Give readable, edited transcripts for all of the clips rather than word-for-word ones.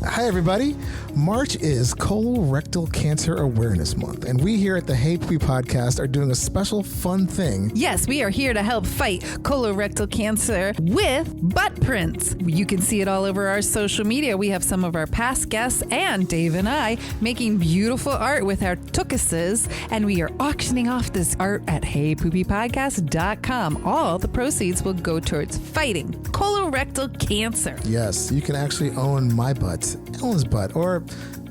Hi, everybody. March is Colorectal Cancer Awareness Month, and we here at the Hey Poopy podcast are doing a special fun thing. Yes, we are here to help fight colorectal cancer with butt prints. You can see it all over our social media. We have some of our past guests and Dave and I making beautiful art with our tuchuses, and we are auctioning off this art at heypoopypodcast.com. All the proceeds will go towards fighting colorectal cancer. Yes, you can actually own my butt, Ellen's butt, or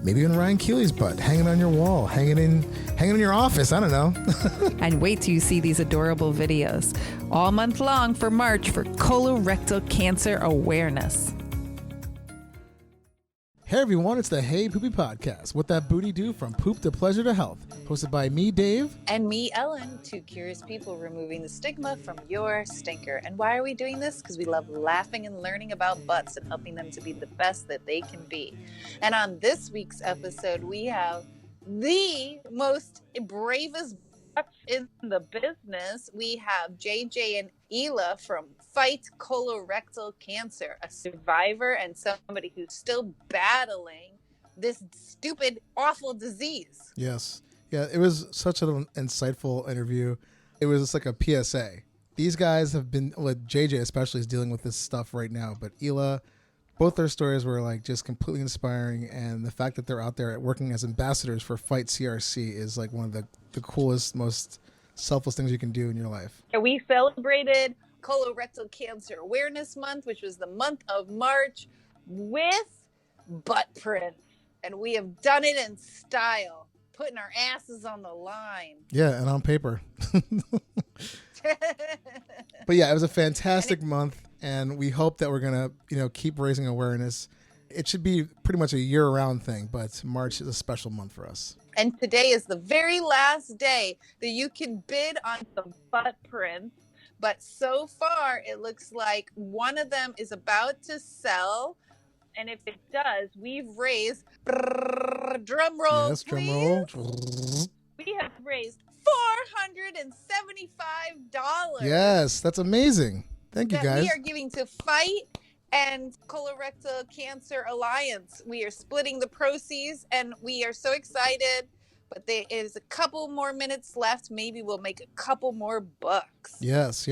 maybe even Ryan Keeley's butt, hanging on your wall, hanging in your office. I don't know. And wait till you see these adorable videos all month long for March for colorectal cancer awareness. Hey everyone, it's the Hey Poopy podcast. What that booty do from poop to pleasure to health. Hosted by me, Dave. And me, Ellen, two curious people removing the stigma from your stinker. And why are we doing this? Because we love laughing and learning about butts and helping them to be the best that they can be. And on this week's episode, we have the most bravest butts in the business. We have JJ and Ela from Fight Colorectal Cancer, a survivor and somebody who's still battling this stupid, awful disease. Yes. Yeah, it was such an insightful interview. It was just like a PSA. These guys have been, well, JJ especially is dealing with this stuff right now, but Ela, both their stories were like just completely inspiring, and the fact that they're out there working as ambassadors for Fight CRC is like one of the coolest, most selfless things you can do in your life. We celebrated Colorectal Cancer Awareness Month, which was the month of March, with butt prints. And we have done it in style, putting our asses on the line. Yeah, and on paper. But yeah, it was a fantastic month, and we hope that we're going to, keep raising awareness. It should be pretty much a year-round thing, but March is a special month for us. And today is the very last day that you can bid on some butt prints. But so far, it looks like one of them is about to sell. And if it does, we've raised, drum roll, yes, please. Drum roll. We have raised $475. Yes, that's amazing. Thank you, guys. We are giving to Fight and Colorectal Cancer Alliance. We are splitting the proceeds, and we are so excited. But there is a couple more minutes left. Maybe we'll make a couple more bucks. Yes.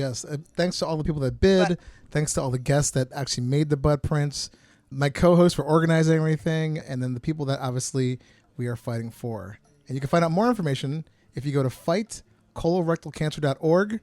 Thanks to all the people that bid. Thanks to all the guests that actually made the butt prints. My co-host for organizing everything. And then the people that obviously we are fighting for. And you can find out more information if you go to fightcolorectalcancer.org.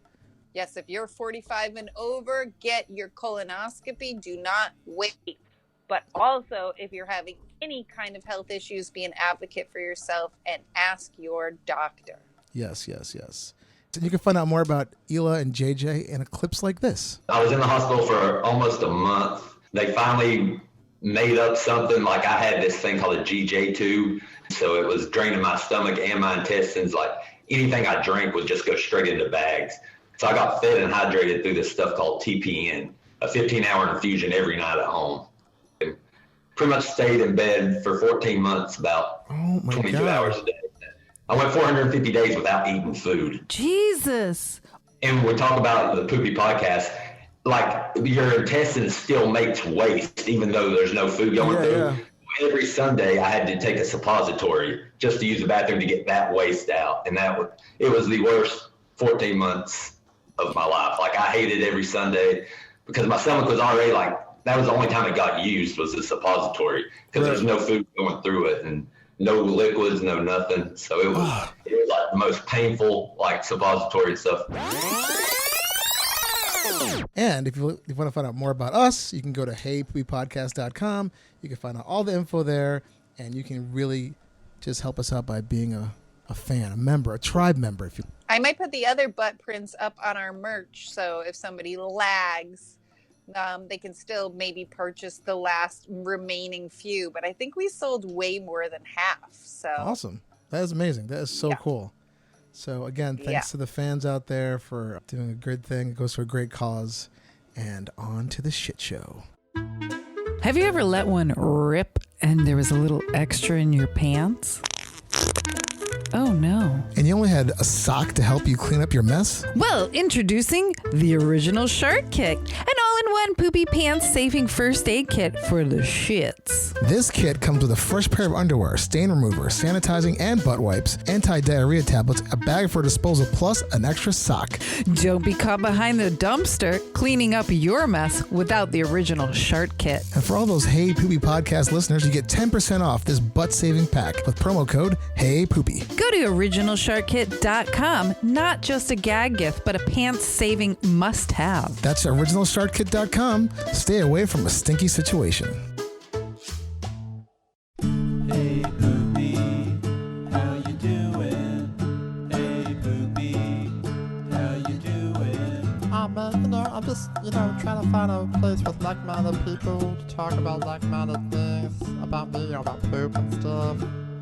Yes, if you're 45 and over, get your colonoscopy. Do not wait. But also, if you're having any kind of health issues, be an advocate for yourself and ask your doctor. Yes. And you can find out more about Ela and JJ in clips like this. I was in the hospital for almost a month. They finally made up something. Like, I had this thing called a GHT tube. So it was draining my stomach and my intestines. Like, anything I drank would just go straight into bags. So I got fed and hydrated through this stuff called TPN, a 15-hour infusion every night at home. Pretty much stayed in bed for 14 months, about 22 hours a day. I went 450 days without eating food. Jesus. And we talk about the Poopy podcast, like, your intestines still makes waste, even though there's no food going through. Yeah. Every Sunday, I had to take a suppository just to use the bathroom to get that waste out. And it was the worst 14 months of my life. Like, I hated every Sunday because my stomach was already like, that was the only time it got used, was the suppository, because there's no food going through it and no liquids, no nothing. So it was like the most painful, like, suppository and stuff. And if you want to find out more about us, you can go to heypoopypodcast.com. You can find out all the info there, and you can really just help us out by being a fan, a member, a tribe member. If you. I might put the other butt prints up on our merch, so if somebody lags, they can still maybe purchase the last remaining few. But I think we sold way more than half. So awesome. That is amazing. That is so cool. So again, thanks to the fans out there for doing a good thing. It goes to a great cause. And on to the shit show. Have you ever let one rip and there was a little extra in your pants? Oh no. And you only had a sock to help you clean up your mess? Well, introducing the original Shark Kick, an all-in-one Poopy Pants Saving First Aid Kit for the shits. This kit comes with a fresh pair of underwear, stain remover, sanitizing and butt wipes, anti-diarrhea tablets, a bag for disposal, plus an extra sock. Don't be caught behind the dumpster cleaning up your mess without the original Shart Kit. And for all those Hey Poopy podcast listeners, you get 10% off this butt-saving pack with promo code Hey Poopy. Go to originalshartkit.com. Not just a gag gift, but a pants-saving must-have. That's originalshartkit.com. Stay away from a stinky situation. Hey Poopy, how you doing? Hey Poopy, how you doing? I'm just, trying to find a place with like-minded people to talk about like-minded things about me, about poop and stuff.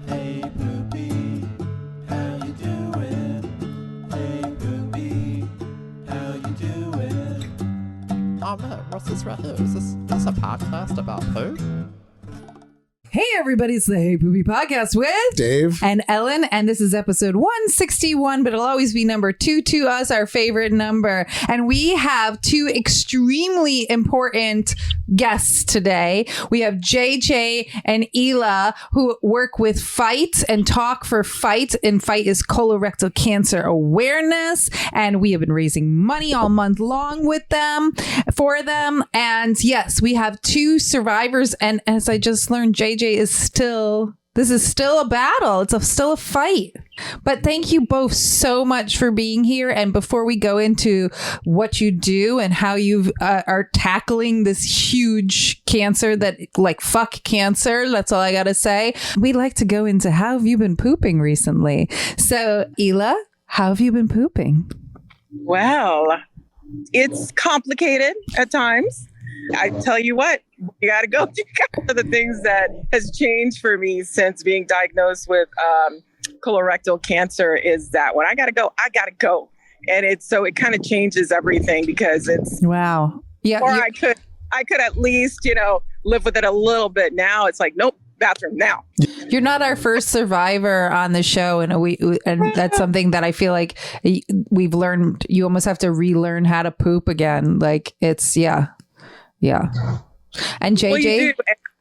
Hey Poopy, how you doing? Hey Poopy, how you doing? Oh man, what's this right here? Is this a podcast about poop? Hey everybody, it's the Hey Poopy Podcast with Dave and Ellen, and this is episode 161, but it'll always be number 2 to us, our favorite number. And we have two extremely important guests today. We have JJ and Ela, who work with FIGHT and talk for FIGHT, and FIGHT is Colorectal Cancer Awareness. And we have been raising money all month long with them, for them. And yes, we have two survivors. And as I just learned, JJ is still a battle. It's still a fight. But thank you both so much for being here. And before we go into what you do and how you are tackling this huge cancer that, like, fuck cancer, that's all I got to say. We'd like to go into how have you been pooping recently? So, Ela, how have you been pooping? Well, it's complicated at times. I tell you what, you got to go through one of the things that has changed for me since being diagnosed with colorectal cancer is that when I got to go. And it kind of changes everything because it's wow. Yeah. Or I could at least, live with it a little bit. Now it's like, nope, bathroom now. You're not our first survivor on the show, and that's something that I feel like we've learned. You almost have to relearn how to poop again. Like it's yeah. And JJ,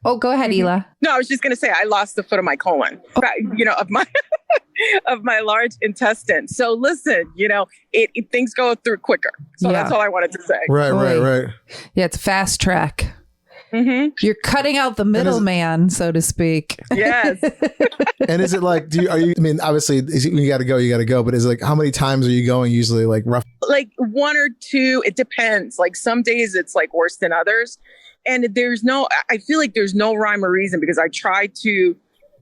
go ahead, Ela. No, I was just going to say I lost the foot of my colon, of my of my large intestine. So listen, things go through quicker. So that's all I wanted to say. Right. Yeah, it's fast track. Mm-hmm. You're cutting out the middleman, so to speak. Yes. And is it like, obviously you got to go, but is it like, how many times are you going usually, like rough? Like 1 or 2, it depends. Like some days it's like worse than others. And I feel like there's no rhyme or reason because I try to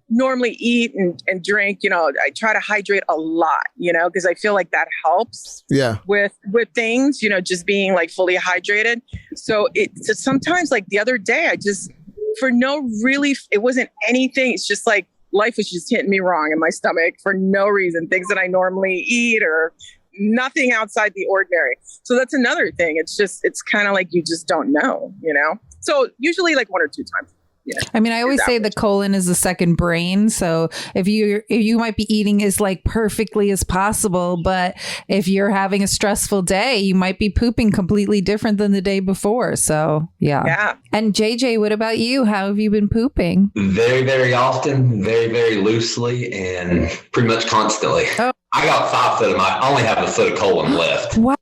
normally eat and drink, I try to hydrate a lot, because I feel like that helps with things, just being like fully hydrated. So sometimes like the other day, it wasn't anything. It's just like life was just hitting me wrong in my stomach for no reason, things that I normally eat or nothing outside the ordinary. So that's another thing. It's kind of like, you just don't know, so usually like 1 or 2 times. Yeah. I always say the colon is the second brain. So if you might be eating as like perfectly as possible, but if you're having a stressful day, you might be pooping completely different than the day before. So yeah. And JJ, what about you? How have you been pooping? Very, very often, very, very loosely, and pretty much constantly. Oh. I got 5 foot I only have a foot of colon left. What?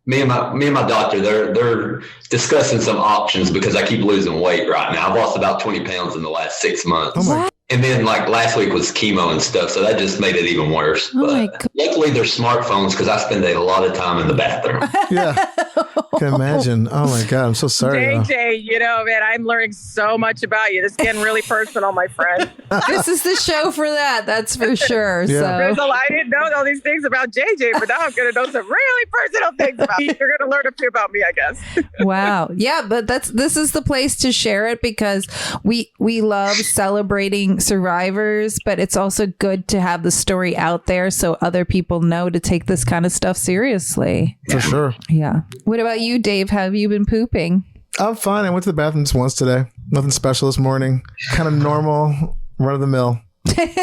Me and my doctor, they're discussing some options because I keep losing weight right now. I've lost about 20 pounds in the last 6 months. Oh my. And then like last week was chemo and stuff, so that just made it even worse. But luckily they're smartphones because I spend a lot of time in the bathroom. Yeah, I can imagine. Oh my God, I'm so sorry. JJ, man, I'm learning so much about you. This is getting really personal, my friend. This is the show for that. That's for sure. Yeah. So I didn't know all these things about JJ, but now I'm going to know some really personal things about you. You're going to learn a few about me, I guess. Wow. Yeah, but this is the place to share it because we love celebrating survivors, but it's also good to have the story out there so other people know to take this kind of stuff seriously. For sure. Yeah. What about you, Dave? How have you been pooping? I'm fine. I went to the bathroom just once today. Nothing special this morning. Kind of normal, run of the mill.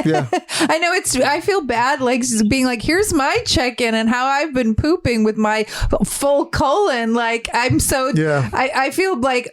Yeah. I know I feel bad, like being like, here's my check-in and how I've been pooping with my full colon. Like, I'm so, Yeah. I feel like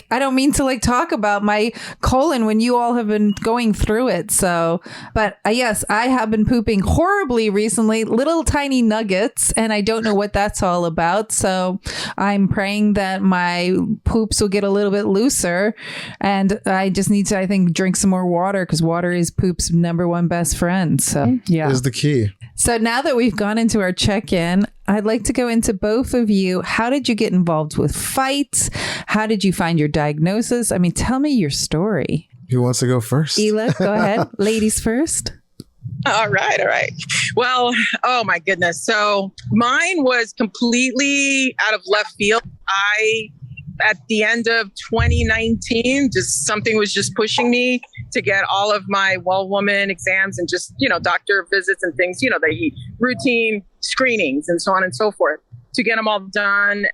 I don't mean to like talk about my colon when you all have been going through it. So, but yes, I have been pooping horribly recently, little tiny nuggets, and I don't know what that's all about. So I'm praying that my poops will get a little bit looser, and I just need to, I think, drink some more water, because water is poop's number one best friend. So yeah, Is the key. So now that we've gone into our check-in, I'd like to go into both of you. How did you get involved with fights? How did you find your diagnosis? I mean, tell me your story. Who wants to go first? Ela, go ahead. Ladies first. All right. Well, oh my goodness. So mine was completely out of left field. At the end of 2019, just something was just pushing me to get all of my well woman exams and just, doctor visits and things, the routine screenings and so on and so forth, to get them all done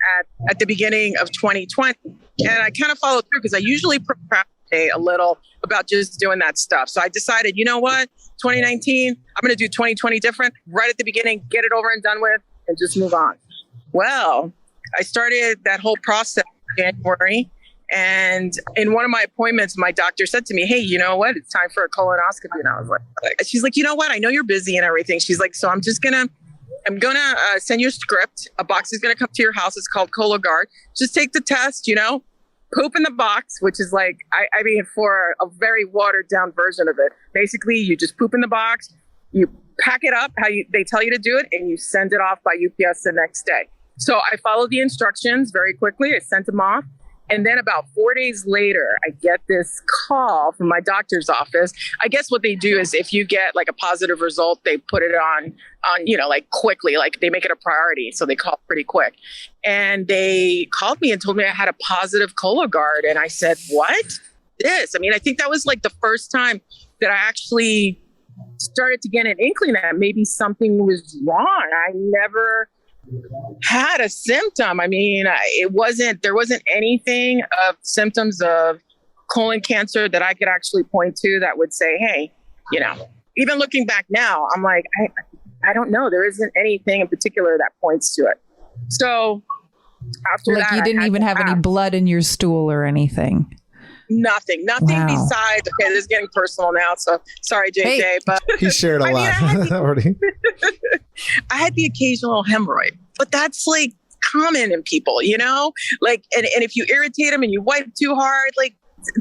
at the beginning of 2020. And I kind of followed through because I usually procrastinate a little about just doing that stuff. So I decided, you know what, 2019, I'm going to do 2020 different right at the beginning, get it over and done with, and just move on. Well, I started that whole process in January. And in one of my appointments, my doctor said to me, hey, you know what? It's time for a colonoscopy. And I was like, she's like, you know what? I know you're busy and everything. She's like, so I'm going to send you a script. A box is going to come to your house. It's called Cologuard. Just take the test, poop in the box, which is like, I mean, for a very watered down version of it. Basically, you just poop in the box, you pack it up they tell you to do it, and you send it off by UPS the next day. So I followed the instructions very quickly. I sent them off. And then about 4 days later, I get this call from my doctor's office. I guess what they do is if you get like a positive result, they put it on, like quickly, like they make it a priority. So they call pretty quick. And they called me and told me I had a positive Cologuard. And I said, what? This? I mean, I think that was like the first time that I actually started to get an inkling that maybe something was wrong. I never had a symptom. I mean, there wasn't anything of symptoms of colon cancer that I could actually point to that would say, hey, even looking back now, I'm like, I don't know. There isn't anything in particular that points to it. So after that, you didn't even have any blood in your stool or anything. Nothing wow. Besides, okay, this is getting personal now. So sorry, JJ, but he shared a lot already. I had the occasional hemorrhoid, but that's like common in people, like, and if you irritate them and you wipe too hard, like,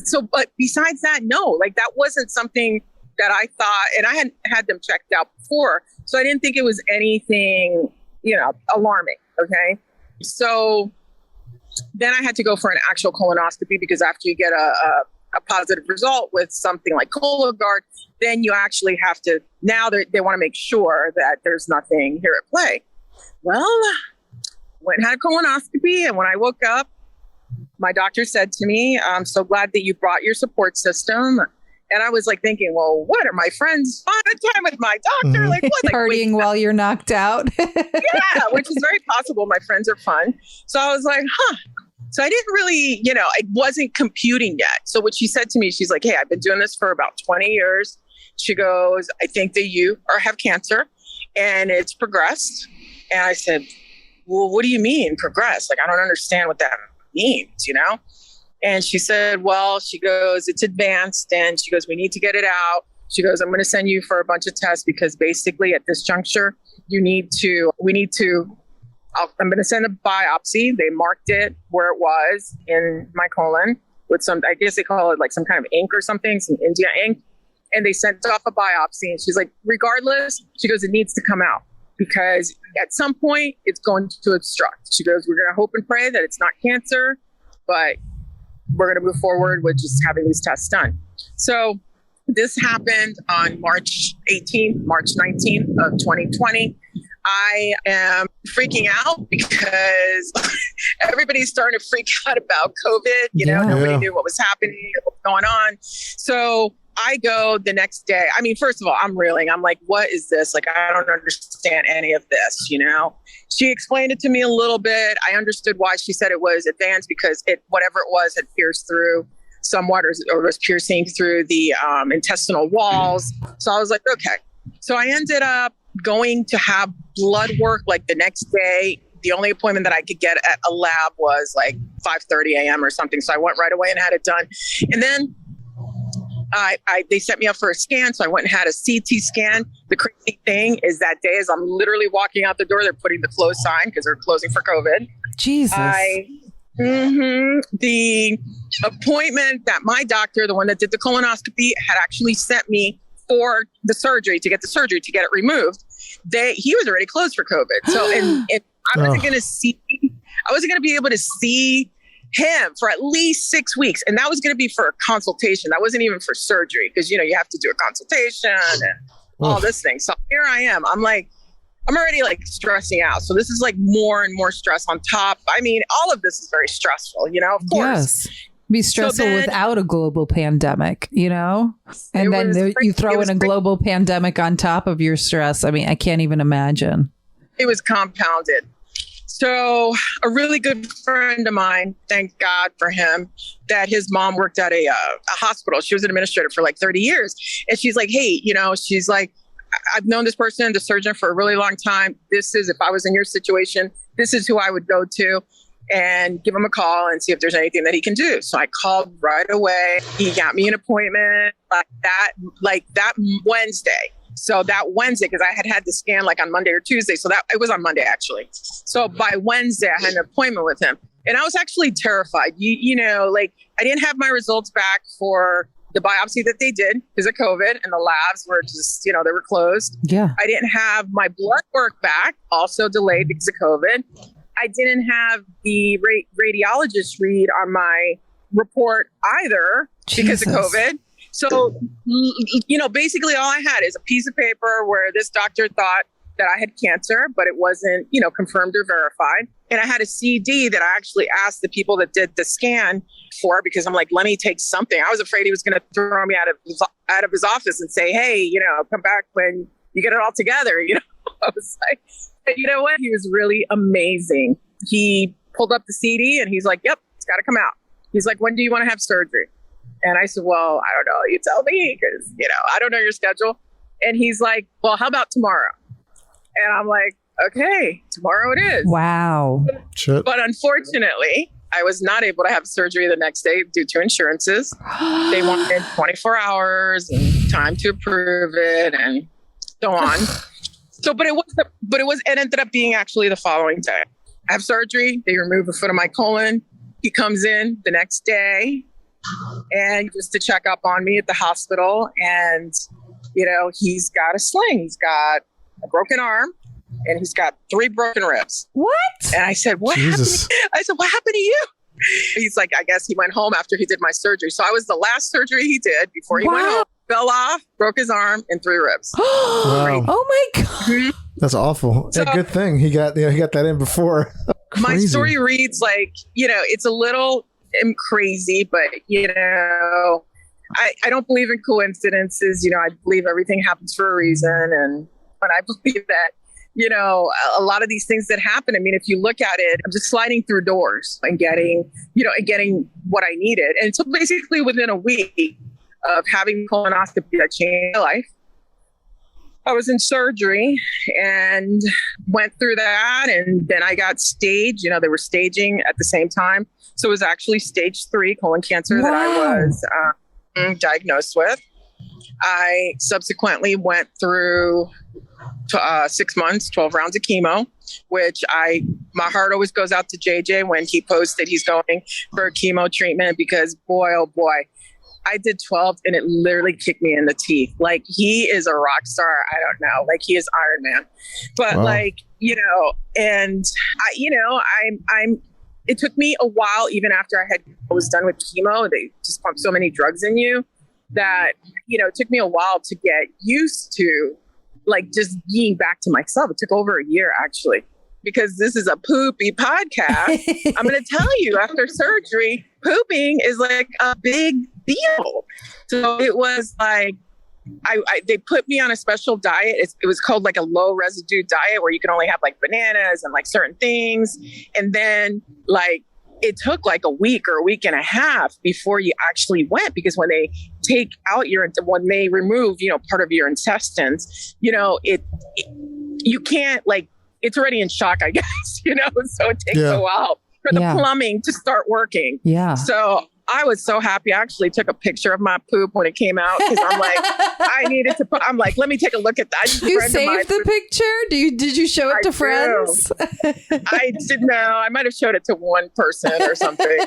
so, but besides that, no, like that wasn't something that I thought, and I had them checked out before. So I didn't think it was anything, alarming. Okay. So then I had to go for an actual colonoscopy, because after you get a positive result with something like Cologuard, then you actually have to, now they want to make sure that there's nothing here at play. Well, went and had a colonoscopy, and when I woke up, my doctor said to me, I'm so glad that you brought your support system. And I was like thinking, well, what are my friends fun time with my doctor? Mm-hmm. Like what? Like, partying while you're knocked out. Yeah, which is very possible. My friends are fun. So I was like, So I didn't really, I wasn't computing yet. So what she said to me, she's like, hey, I've been doing this for about 20 years. She goes, I think that you have cancer and it's progressed. And I said, well, what do you mean progressed? Like, I don't understand what that means, And she said, well, she goes, it's advanced. And she goes, we need to get it out. She goes, I'm going to send you for a bunch of tests, because basically at this juncture, I'm going to send a biopsy. They marked it where it was in my colon with some, I guess they call it like some kind of ink or something, some India ink. And they sent off a biopsy. And she's like, regardless, she goes, it needs to come out, because at some point it's going to obstruct. She goes, we're going to hope and pray that it's not cancer, but we're going to move forward with just having these tests done. So this happened on March 19th of 2020. I am freaking out because everybody's starting to freak out about COVID. Nobody knew what was happening, what was going on. So I go the next day. I mean, first of all, I'm reeling. I'm like, what is this? Like, I don't understand any of this, She explained it to me a little bit. I understood why she said it was advanced, because whatever it was had pierced through somewhat, or was piercing through the intestinal walls. So I was like, okay. So I ended up going to have blood work like the next day. The only appointment that I could get at a lab was like 5:30 a.m. or something. So I went right away and had it done. And then they set me up for a scan. So I went and had a CT scan. The crazy thing is that day, as I'm literally walking out the door, they're putting the close sign because they're closing for COVID. Jesus. The appointment that my doctor, the one that did the colonoscopy, had actually sent me for the surgery, to get it removed. He was already closed for COVID. So, and I wasn't going to be able to see him for at least 6 weeks. And that was going to be for a consultation. That wasn't even for surgery because, you have to do a consultation and all this thing. So here I am. I'm already like stressing out. So this is like more and more stress on top. I mean, all of this is very stressful, of course. Yes. Be stressful without a global pandemic, and then you throw in a global pandemic on top of your stress. I mean, I can't even imagine. It was compounded. So a really good friend of mine, thank God for him, that his mom worked at a hospital. She was an administrator for like 30 years. And she's like, hey, she's like, I've known this person, the surgeon, for a really long time. If I was in your situation, this is who I would go to and give him a call and see if there's anything that he can do. So I called right away. He got me an appointment like that Wednesday. So that Wednesday, because I had the scan like on Monday or Tuesday. So it was on Monday, actually. So by Wednesday, I had an appointment with him. And I was actually terrified. I didn't have my results back for the biopsy that they did because of COVID, and the labs were just, they were closed. Yeah. I didn't have my blood work back, also delayed because of COVID. I didn't have the radiologist read on my report either because of COVID. So, basically all I had is a piece of paper where this doctor thought that I had cancer, but it wasn't, confirmed or verified. And I had a CD that I actually asked the people that did the scan for, because I'm like, let me take something. I was afraid he was going to throw me out of his office and say, hey, come back when you get it all together. I was like, you know what? He was really amazing. He pulled up the CD and he's like, yep, it's got to come out. He's like, when do you want to have surgery? And I said, well, I don't know. You tell me, because, I don't know your schedule. And he's like, well, how about tomorrow? And I'm like, okay, tomorrow it is. Wow. Shit. But unfortunately, I was not able to have surgery the next day due to insurances. They wanted 24 hours and time to approve it and so on. So, it ended up being actually the following day. I have surgery. They remove a foot of my colon. He comes in the next day and just to check up on me at the hospital. And, he's got a sling. He's got a broken arm and he's got 3 broken ribs. What? And I said, what happened to you? He's like, I guess he went home after he did my surgery. So I was the last surgery he did before he went home. Fell off, broke his arm, and 3 ribs. Wow. Oh my God. That's awful. So, good thing he got that in before. My story reads like, it's a little crazy, but I don't believe in coincidences. I believe everything happens for a reason. And I believe that, a lot of these things that happen, I mean, if you look at it, I'm just sliding through doors and getting what I needed. And so basically within a week of having colonoscopy, that changed my life. I was in surgery and went through that. And then I got staged, they were staging at the same time. So it was actually stage 3 colon cancer that I was diagnosed with. I subsequently went through 6 months, 12 rounds of chemo, which my heart always goes out to JJ when he posted he's going for a chemo treatment, because boy, oh boy, I did 12 and it literally kicked me in the teeth. Like, he is a rock star. I don't know. Like, he is Iron Man. But it took me a while, even after I was done with chemo. They just pump so many drugs in you that, it took me a while to get used to, like, just being back to myself. It took over a year, actually, because this is a poopy podcast. I'm going to tell you, after surgery, pooping is like a big deal. So it was like, they put me on a special diet. It was called like a low residue diet, where you can only have like bananas and like certain things. And then like it took like a week or a week and a half before you actually went, because when they take out when they remove, part of your intestines, you can't, like, it's already in shock, I guess, so it takes a while for the plumbing to start working. Yeah. So I was so happy. I actually took a picture of my poop when it came out, because I'm like, I'm like, let me take a look at that. You saved the picture? Did you show it to friends? I didn't know. I might have showed it to one person or something.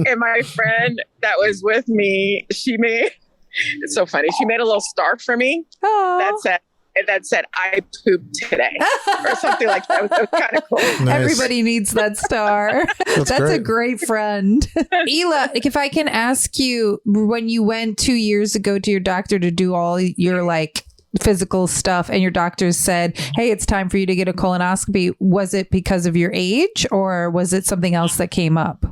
And my friend that was with me, it's so funny. She made a little star for me that said, I pooped today, or something like that. It was kind of cool. Nice. Everybody needs that star. That's a great friend. Hila, if I can ask you, when you went 2 years ago to your doctor to do all your like physical stuff, and your doctor said, hey, it's time for you to get a colonoscopy, was it because of your age, or was it something else that came up?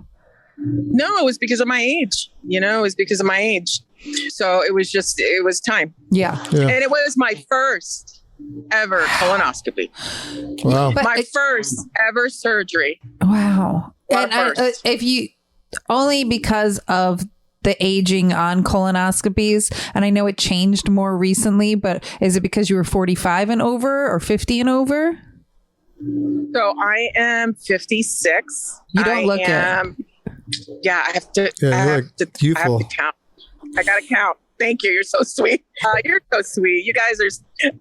No, it was because of my age. It was because of my age. So it was time. Yeah. And it was my first ever colonoscopy. Wow. My first ever surgery. Wow. And if you only because of the aging on colonoscopies, and I know it changed more recently, but is it because you were 45 and over or 50 and over? So I am 56. You don't look it. Yeah, I have to. Yeah, I have youthful. I have to count. I gotta count. Thank you. You're so sweet. You're so sweet. You guys are.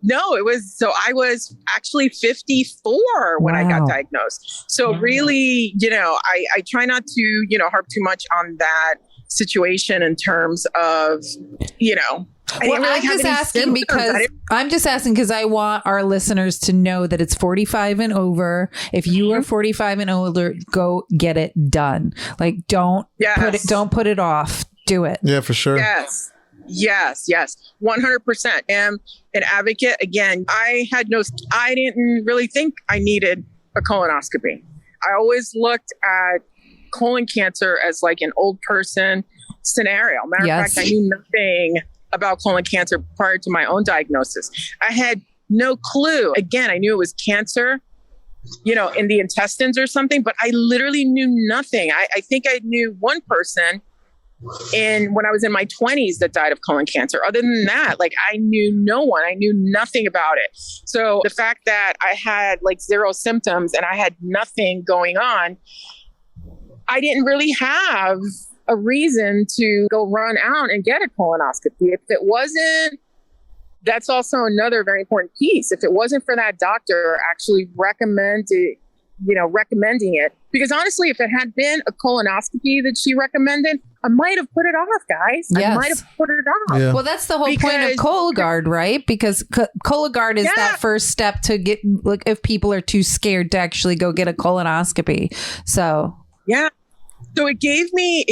No, it was. So I was actually 54 when I got diagnosed. So really, I try not to, harp too much on that situation in terms of, Well, I'm just asking because I want our listeners to know that it's 45 and over. If you are 45 and older, go get it done. Like, don't put it off. Do it. Yeah, for sure. Yes. 100%. Am an advocate. Again, I didn't really think I needed a colonoscopy. I always looked at colon cancer as like an old person scenario. Matter of fact, I knew nothing about colon cancer prior to my own diagnosis. I had no clue. Again, I knew it was cancer, in the intestines or something, but I literally knew nothing. I think I knew one person when I was in my 20s that died of colon cancer. Other than that, like, I knew no one. I knew nothing about it. So the fact that I had like zero symptoms and I had nothing going on, I didn't really have a reason to go run out and get a colonoscopy. If it wasn't, that's also another very important piece. If it wasn't for that doctor actually recommending it, because honestly, if it had been a colonoscopy that she recommended, I might have put it off, guys. Yes. I might have put it off. Yeah. Well, that's the whole point of Cologuard, right? Because Cologuard is that first step to get, like, if people are too scared to actually go get a colonoscopy. So yeah. So it gave me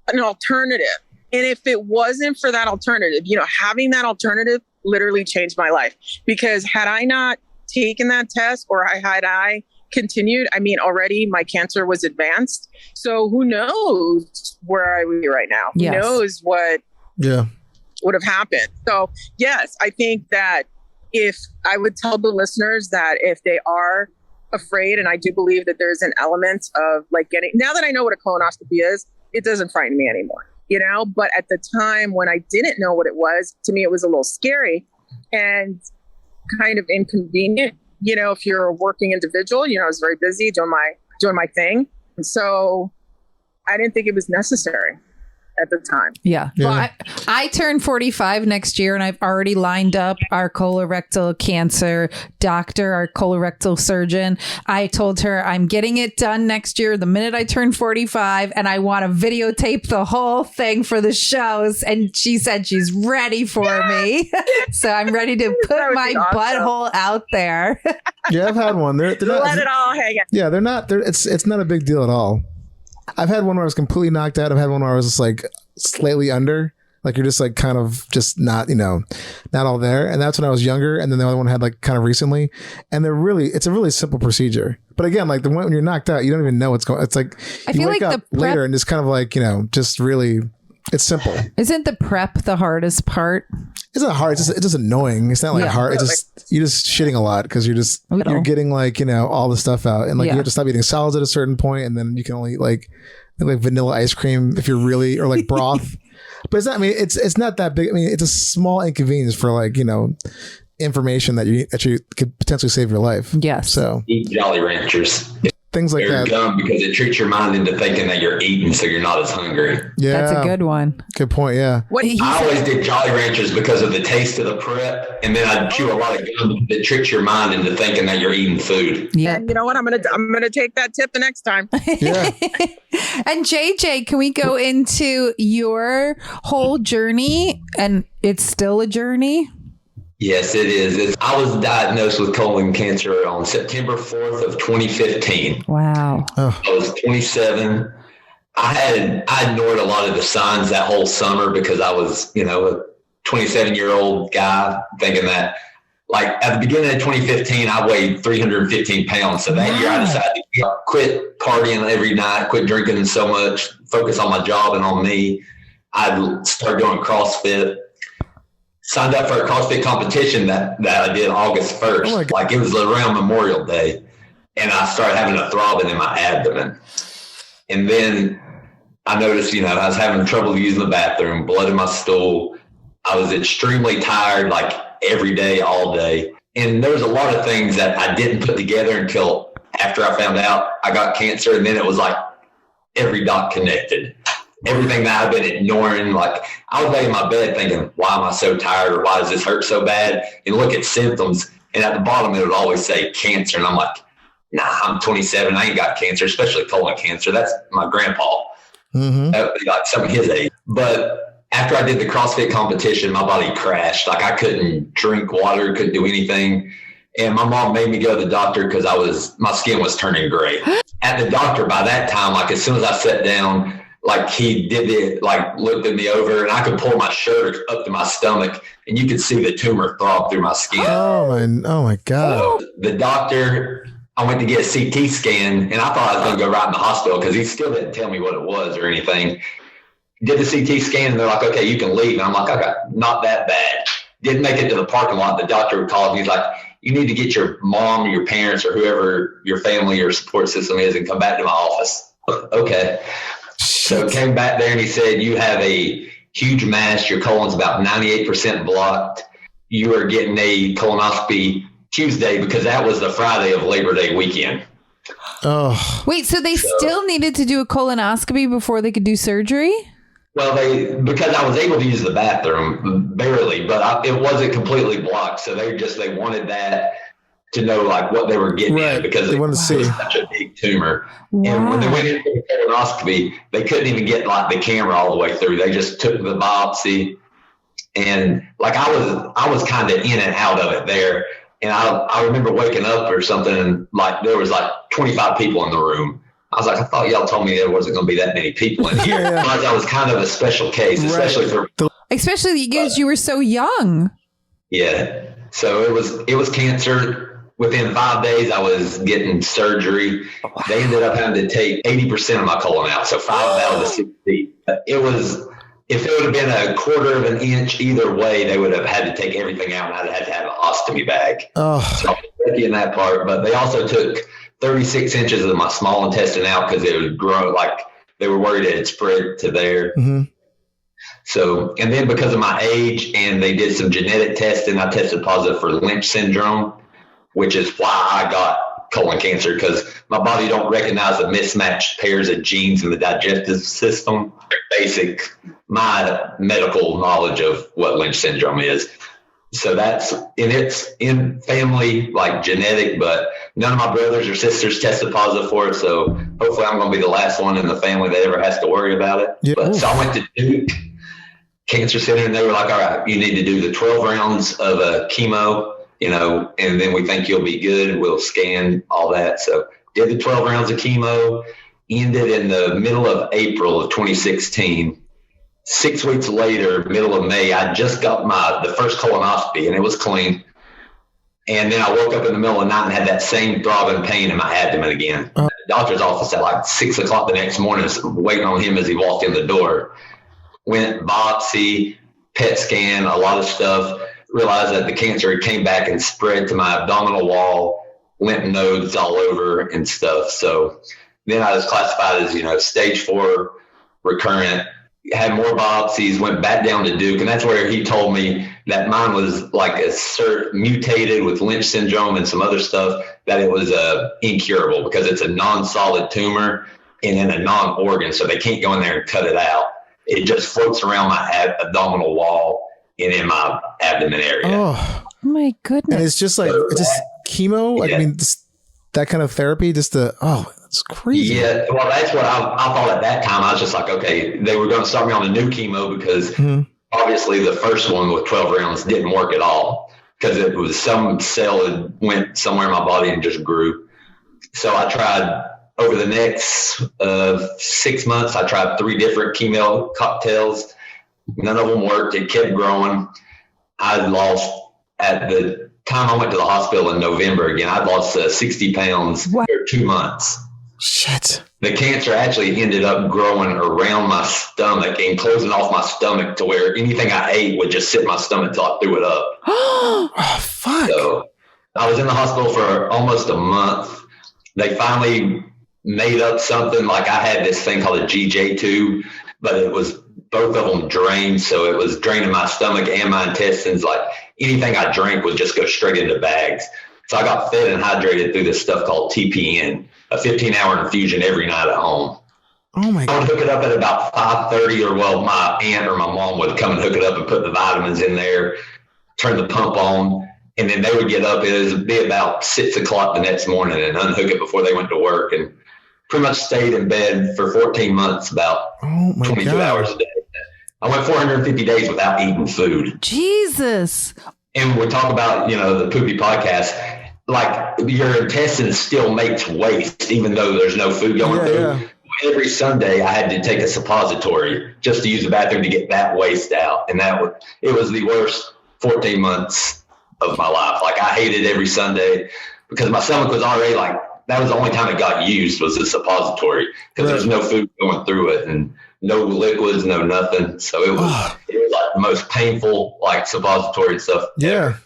an alternative. And if it wasn't for that alternative, having that alternative literally changed my life. Because had I not taken that test, or had I continued, already my cancer was advanced. So who knows where I would be right now? Who knows what would have happened? So yes, I think that if I would tell the listeners that if they are afraid, and I do believe that there's an element of like now that I know what a colonoscopy is, it doesn't frighten me anymore, but at the time when I didn't know what it was, to me, it was a little scary and kind of inconvenient, if you're a working individual. I was very busy doing my thing. And so I didn't think it was necessary at the time. Yeah. Well, I turn 45 next year, and I've already lined up our colorectal cancer doctor, our colorectal surgeon. I told her I'm getting it done next year, the minute I turn 45, and I want to videotape the whole thing for the shows. And she said she's ready for me. So I'm ready to put my butthole out there. Yeah, I've had one. They're not, let it all hang out. Yeah, it's not a big deal at all. I've had one where I was completely knocked out. I've had one where I was just like slightly under, like you're just like kind of just not, not all there. And that's when I was younger. And then the other one I had like kind of recently. And it's a really simple procedure. But again, like the one when you're knocked out, you don't even know what's going on. It's like you wake up later and just kind of like, just really It's simple. Isn't the prep the hardest part? It's not hard. It's just annoying. It's not like hard. It's just you're just shitting a lot because you're getting like all the stuff out, and like you have to stop eating solids at a certain point, and then you can only like vanilla ice cream if you're really or like broth. But it's not. I mean, it's not that big. I mean, it's a small inconvenience for like information that you could potentially save your life. Yes. So eat Jolly Ranchers. Things like They're that. dumb because it tricks your mind into thinking that you're eating, so you're not as hungry. Yeah, that's a good one. Good point. Yeah. I always did Jolly Ranchers because of the taste of the prep, and then I'd chew a lot of gum that tricks your mind into thinking that you're eating food. Yeah. You know what? I'm gonna take that tip the next time. Yeah. And JJ, can we go into your whole journey? And it's still a journey. Yes, it is. I was diagnosed with colon cancer on September 4th of 2015. Wow. Oh. I was 27. I ignored a lot of the signs that whole summer because I was, a 27-year-old guy thinking that, like, at the beginning of 2015, I weighed 315 pounds. So that year I decided to quit partying every night, quit drinking so much, focus on my job and on me. I started doing CrossFit. Signed up for a CrossFit competition that I did August 1st. Oh my God. Like it was around Memorial Day. And I started having a throbbing in my abdomen. And then I noticed, I was having trouble using the bathroom, blood in my stool. I was extremely tired, like every day, all day. And there was a lot of things that I didn't put together until after I found out I got cancer. And then it was like every dot connected. Everything that I've been ignoring, like I would lay in my bed thinking, why am I so tired or why does this hurt so bad? And look at symptoms. And at the bottom, it would always say cancer. And I'm like, nah, I'm 27. I ain't got cancer, especially colon cancer. That's my grandpa. Mm-hmm. That would be like some of his age. But after I did the CrossFit competition, my body crashed. Like I couldn't drink water, couldn't do anything. And my mom made me go to the doctor because my skin was turning gray. At the doctor by that time, like as soon as I sat down, like he did it, like looked at me over and I could pull my shirt up to my stomach and you could see the tumor throb through my skin. Oh my God. So the doctor, I went to get a CT scan and I thought I was going to go right in the hospital because he still didn't tell me what it was or anything. Did the CT scan and they're like, okay, you can leave. And I'm like, okay, not that bad. Didn't make it to the parking lot. The doctor called me. He's like, you need to get your mom, your parents, or whoever your family or support system is and come back to my office. Okay. So came back there and he said, you have a huge mass. Your colon's about 98% blocked. You are getting a colonoscopy Tuesday because that was the Friday of Labor Day weekend. Oh. Wait, so they still needed to do a colonoscopy before they could do surgery? Well, because I was able to use the bathroom barely, but it wasn't completely blocked. So they wanted that to know like what they were getting Right. at because They wanted to see. was such a big tumor. Wow. And when they went into the colonoscopy, they couldn't even get like the camera all the way through. They just took the biopsy, and like I was kind of in and out of it there. And I remember waking up or something, and like there was like 25 people in the room. I was like, I thought y'all told me there wasn't going to be that many people in here. Yeah. Because I was kind of a special case, especially for Especially because you were so young. yeah. So it was cancer. Within 5 days, I was getting surgery. They ended up having to take 80% of my colon out, so 5 out of the 60. If it would have been a quarter of an inch either way, they would have had to take everything out, and I'd had to have an ostomy bag. Oh. So I was lucky in that part, but they also took 36 inches of my small intestine out because it would grow, like they were worried it had spread to there. Mm-hmm. So, and then because of my age and they did some genetic testing, I tested positive for Lynch syndrome, which is why I got colon cancer, because my body don't recognize the mismatched pairs of genes in the digestive system. Basic, my medical knowledge of what Lynch syndrome is. So it's in family, like genetic, but none of my brothers or sisters tested positive for it. So hopefully I'm going to be the last one in the family that ever has to worry about it. Yeah. But so I went to Duke Cancer Center and they were like, all right, you need to do the 12 rounds of a chemo, and then we think you'll be good. We'll scan all that. So did the 12 rounds of chemo, ended in the middle of April of 2016. 6 weeks later, middle of May, I just got the first colonoscopy and it was clean. And then I woke up in the middle of the night and had that same throbbing pain in my abdomen again. At the doctor's office at like 6 o'clock the next morning, waiting on him as he walked in the door. went biopsy, PET scan, a lot of stuff, realized that the cancer came back and spread to my abdominal wall, lymph nodes all over and stuff. So then I was classified as, stage 4 recurrent, had more biopsies, went back down to Duke. And that's where he told me that mine was like mutated with Lynch syndrome and some other stuff, that it was incurable because it's a non-solid tumor and in a non-organ. So they can't go in there and cut it out. It just floats around my abdominal wall and in my abdomen area. Oh my goodness. And it's just like, it's just chemo. Like, Yeah. I mean, that kind of therapy, it's crazy. Yeah, well, that's what I thought at that time. I was just like, okay, they were going to start me on a new chemo because obviously the first one with 12 rounds didn't work at all because it was some cell that went somewhere in my body and just grew. So I tried over the next 6 months, I tried 3 different chemo cocktails. None of them worked. It kept growing. I lost, at the time I went to the hospital in November again, I lost 60 pounds for 2 months. Shit. The cancer actually ended up growing around my stomach and closing off my stomach to where anything I ate would just sit in my stomach till I threw it up. Oh, fuck. So I was in the hospital for almost a month. They finally made up something, like I had this thing called a GHT tube, but it was both of them drained. So it was draining my stomach and my intestines. Like anything I drank would just go straight into bags. So I got fed and hydrated through this stuff called TPN, a 15-hour infusion every night at home. Oh my I God. would hook it up at about 5:30, or my aunt or my mom would come and hook it up and put the vitamins in there, turn the pump on, and then they would get up. It would be about 6 o'clock the next morning and unhook it before they went to work, and pretty much stayed in bed for 14 months, about Oh my 22 God. hours a day. I went 450 days without eating food. Jesus. And we talk about, the Poopy podcast, like your intestines still makes waste, even though there's no food going through. Yeah. Every Sunday I had to take a suppository just to use the bathroom to get that waste out. And it was the worst 14 months of my life. Like I hated every Sunday because my stomach was already like, that was the only time it got used was the suppository because there's no food going through it and no liquids, no nothing. So it was like the most painful, like suppository and stuff. Yeah.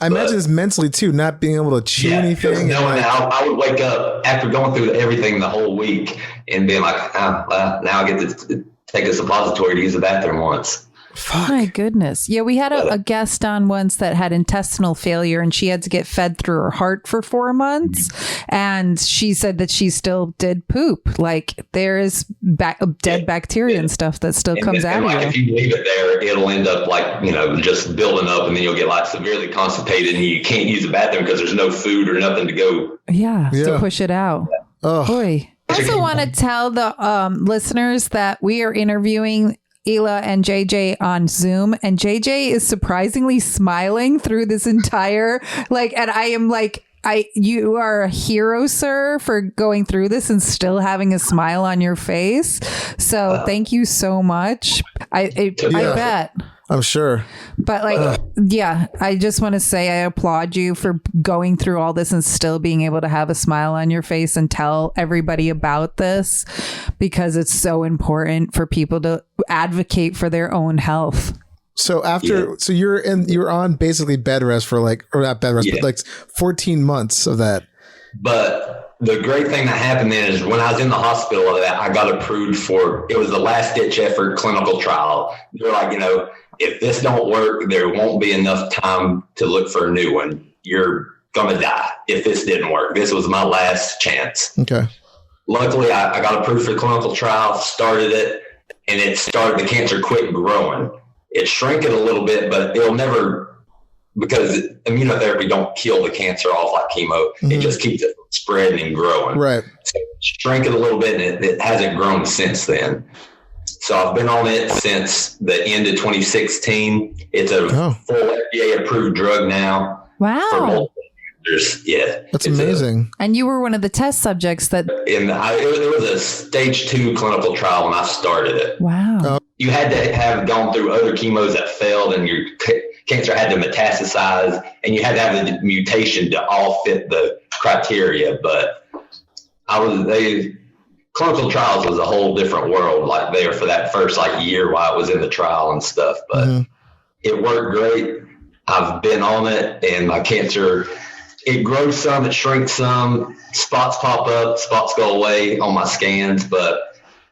I imagine it's mentally too, not being able to chew anything. No, I would wake up after going through everything the whole week and being like, now I get to take a suppository to use the bathroom once. Fuck. My goodness. Yeah, we had a guest on once that had intestinal failure and she had to get fed through her heart for 4 months. And she said that she still did poop. Like there is dead bacteria and stuff that still comes out of you. If you leave it there, it'll end up like, just building up, and then you'll get like severely constipated and you can't use the bathroom because there's no food or nothing to go. Yeah, to push it out. Oh. Boy. I also want to tell the listeners that we are interviewing Hila and JJ on Zoom, and JJ is surprisingly smiling through this entire and I am like, you are a hero, sir, for going through this and still having a smile on your face. So thank you so much. I bet. I'm sure. But I just want to say I applaud you for going through all this and still being able to have a smile on your face and tell everybody about this, because it's so important for people to advocate for their own health. So so you're on basically bed rest for or not bed rest, but 14 months of that. But the great thing that happened then is when I was in the hospital, I got approved for, it was the last ditch effort clinical trial. They're like, if this don't work, there won't be enough time to look for a new one. You're going to die if this didn't work. This was my last chance. Okay. Luckily, I got approved for the clinical trial, started it, and the cancer quit growing. It shrank it a little bit, but it'll never, because immunotherapy don't kill the cancer off like chemo. Mm-hmm. It just keeps it spreading and growing. Right. So it shrank it a little bit, and it hasn't grown since then. So I've been on it since the end of 2016. It's a full FDA approved drug now. Wow. For multiple cancers. Yeah. That's amazing. And you were one of the test subjects that. It was a stage 2 clinical trial when I started it. Wow. You had to have gone through other chemos that failed, and your cancer had to metastasize, and you had to have the mutation to all fit the criteria. But clinical trials was a whole different world, like there for that first like year while I was in the trial and stuff. But it worked great. I've been on it, and my cancer, it grows some, it shrinks some, spots pop up, spots go away on my scans. But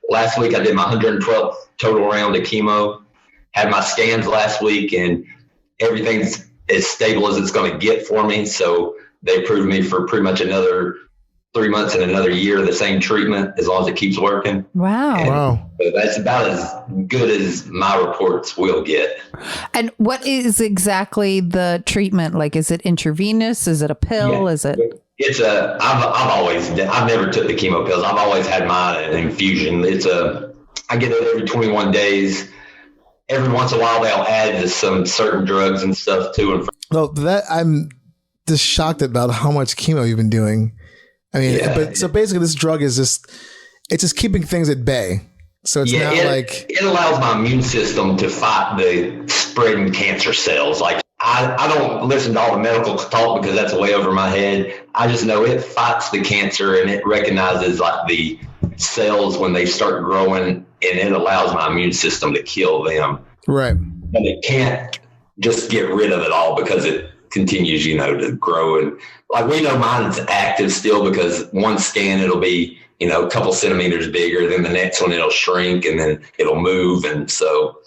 last week I did my 112th total round of chemo, had my scans last week, and everything's as stable as it's going to get for me. So they approved me for pretty much another 3 months and another year of the same treatment as long as it keeps working. Wow. Wow. That's about as good as my reports will get. And what is exactly the treatment? Like, is it intravenous? Is it a pill? Yeah. Is it? It's I've never took the chemo pills. I've always had mine an infusion. I get it every 21 days. Every once in a while they'll add some certain drugs and stuff to it. Well, I'm just shocked about how much chemo you've been doing. I mean, so basically this drug is it's just keeping things at bay. So it's not like it allows my immune system to fight the spreading cancer cells. Like I don't listen to all the medical talk because that's way over my head. I just know it fights the cancer and it recognizes like the cells when they start growing, and it allows my immune system to kill them. Right. But it can't just get rid of it all because it continues, to grow. And like we know mine's active still because one scan it'll be, a couple centimeters bigger, then the next one it'll shrink and then it'll move. And so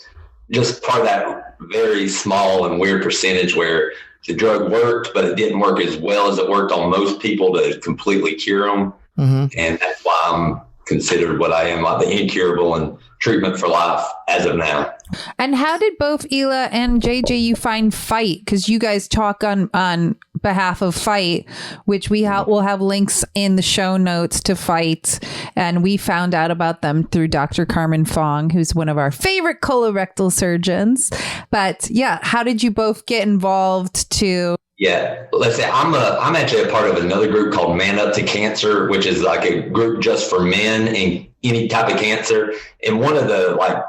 just part of that very small and weird percentage where the drug worked, but it didn't work as well as it worked on most people to completely cure them. Mm-hmm. And that's why I'm considered what I am, like the incurable and treatment for life as of now. And how did both Hila and JJ you find Fight? Because you guys talk on behalf of Fight, which we'll have links in the show notes to Fight. And we found out about them through Dr. Carmen Fong, who's one of our favorite colorectal surgeons. But yeah, how did you both get involved to? Yeah, let's say I'm actually a part of another group called Man Up to Cancer, which is like a group just for men in any type of cancer. And one of the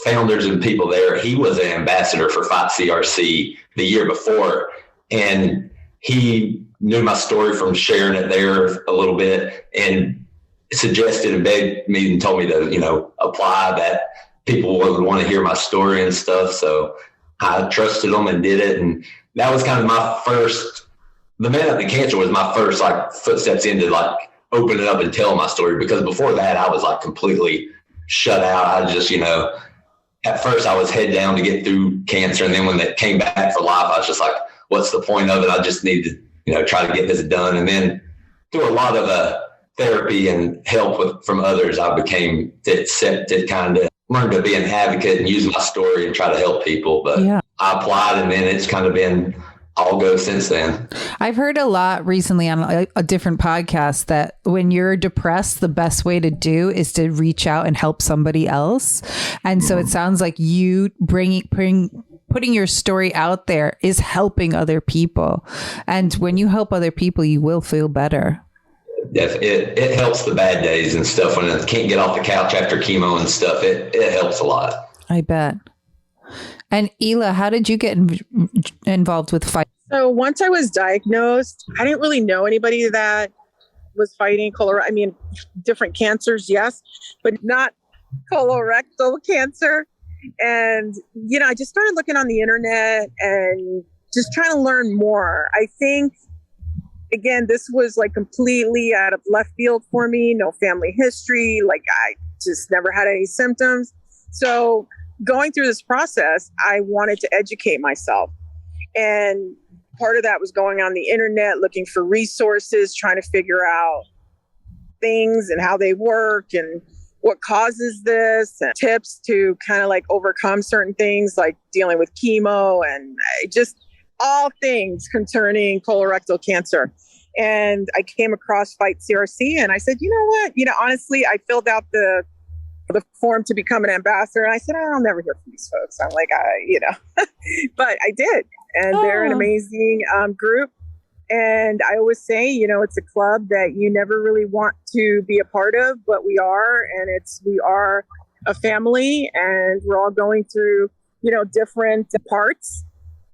founders and people there, he was an ambassador for Fight CRC the year before, and he knew my story from sharing it there a little bit and suggested and begged me and told me to apply, that people would want to hear my story and stuff. So I trusted them and did it, and that was kind of the Man Up to Cancer was my first footsteps into opening up and telling my story, because before that I was completely shut out. I just, at first I was head down to get through cancer. And then when they came back for life, I was just like, what's the point of it? I just need to, try to get this done. And then through a lot of therapy and help from others, I became to kind of learn to be an advocate and use my story and try to help people. But yeah. I applied, and then it's kind of been all go since then. I've heard a lot recently on a different podcast that when you're depressed, the best way to do is to reach out and help somebody else. And so it sounds like you putting your story out there is helping other people. And when you help other people, you will feel better. It helps the bad days and stuff when I can't get off the couch after chemo and stuff. It helps a lot. I bet. And Hila, how did you get involved with Fight? So once I was diagnosed, I didn't really know anybody that was fighting different cancers, yes, but not colorectal cancer. And, I just started looking on the internet and just trying to learn more. I think, again, this was completely out of left field for me. No family history. I just never had any symptoms. So going through this process, I wanted to educate myself. And part of that was going on the internet, looking for resources, trying to figure out things and how they work and what causes this, and tips to kind of overcome certain things like dealing with chemo and just all things concerning colorectal cancer. And I came across Fight CRC and I said, you know what? Honestly, I filled out the form to become an ambassador. And I said, I'll never hear from these folks. I'm like, but I did. And they're an amazing group. And I always say, it's a club that you never really want to be a part of, but we are. And we are a family, and we're all going through, different parts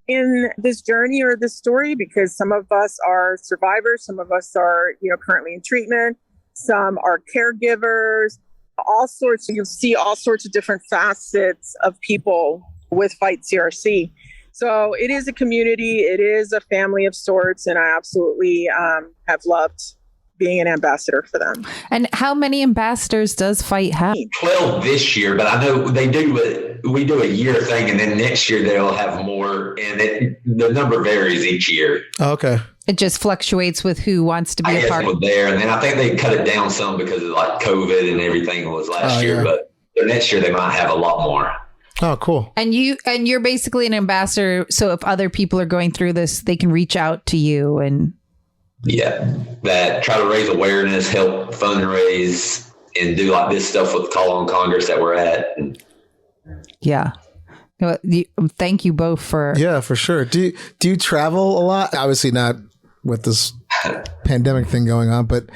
in this journey or this story, because some of us are survivors. Some of us are, currently in treatment. Some are caregivers, all sorts. You see all sorts of different facets of people with Fight CRC. So it is a community. It is a family of sorts. And I absolutely have loved being an ambassador for them. And how many ambassadors does Fight have? 12 this year, but I know we do a year thing, and then next year they'll have more, and the number varies each year. Oh, okay. It just fluctuates with who wants to be a part. Was there, and then I think they cut it down some because of like COVID and everything was last year, but next year they might have a lot more. Oh, cool. And you're basically an ambassador, so if other people are going through this, they can reach out to you and that try to raise awareness, help fundraise, and do like this stuff with Call on Congress that we're at. Yeah. Thank you both for. Yeah, for sure. Do you travel a lot? Obviously not with this pandemic thing going on, but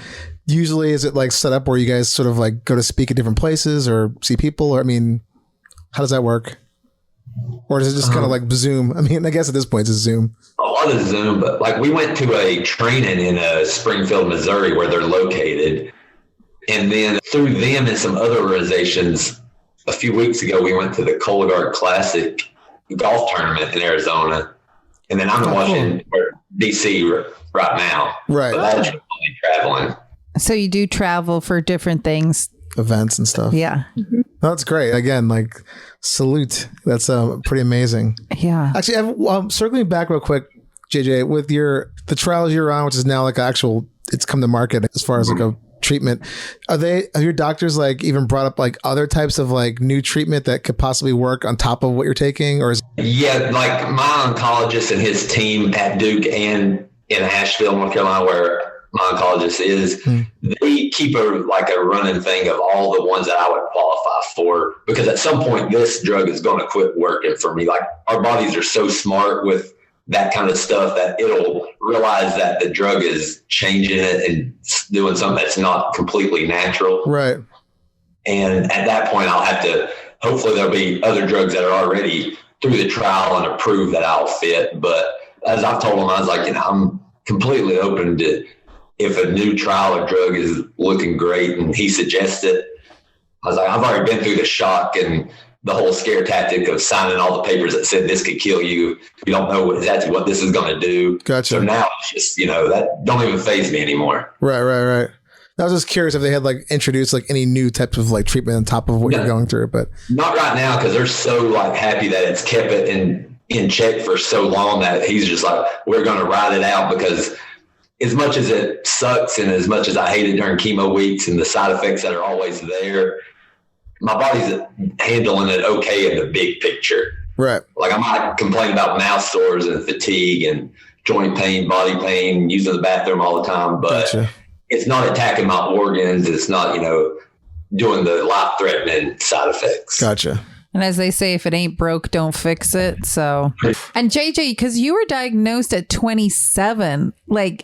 usually is it like set up where you guys sort of like go to speak at different places or see people? Or I mean, how does that work? Or is it just kind of like Zoom? I mean, I guess at this point it's Zoom. A lot of Zoom, but like we went to a training in Springfield, Missouri, where they're located. And then through them and some other organizations, a few weeks ago, we went to the Colorectal Classic golf tournament in Arizona. And then I'm in Washington, D.C. right now. Right. So that's only traveling. So you do travel for different things. Events and stuff. Yeah. That's great. Again, like salute. That's pretty amazing. Yeah. Actually, circling back real quick, JJ, with the trials you're on, which is now like it's come to market as far as like a treatment. Have your doctors like even brought up like other types of like new treatment that could possibly work on top of what you're taking? Or like my oncologist and his team at Duke and in Asheville, North Carolina, where my oncologist is, they keep a running thing of all the ones that I would qualify for, because at some point this drug is going to quit working for me. Like our bodies are so smart with that kind of stuff that it'll realize that the drug is changing it and doing something that's not completely natural. Right. And at that point hopefully there'll be other drugs that are already through the trial and approved that I'll fit. But as I've told them, I was like, I'm completely open to, if a new trial or drug is looking great and he suggests it, I was like, I've already been through the shock and the whole scare tactic of signing all the papers that said this could kill you. You don't know exactly what this is going to do. Gotcha. So now it's just, that don't even faze me anymore. Right. I was just curious if they had like introduced like any new types of like treatment on top of what you're going through, but not right now, because they're so like happy that it's kept it in check for so long that he's just like, we're going to ride it out, because as much as it sucks and as much as I hate it during chemo weeks and the side effects that are always there, my body's handling it okay in the big picture. Right. Like I'm not complaining about mouth sores and fatigue and joint pain, body pain, using the bathroom all the time, but it's not attacking my organs. It's not, doing the life-threatening side effects. Gotcha. And as they say, if it ain't broke, don't fix it. So, and JJ, because you were diagnosed at 27, like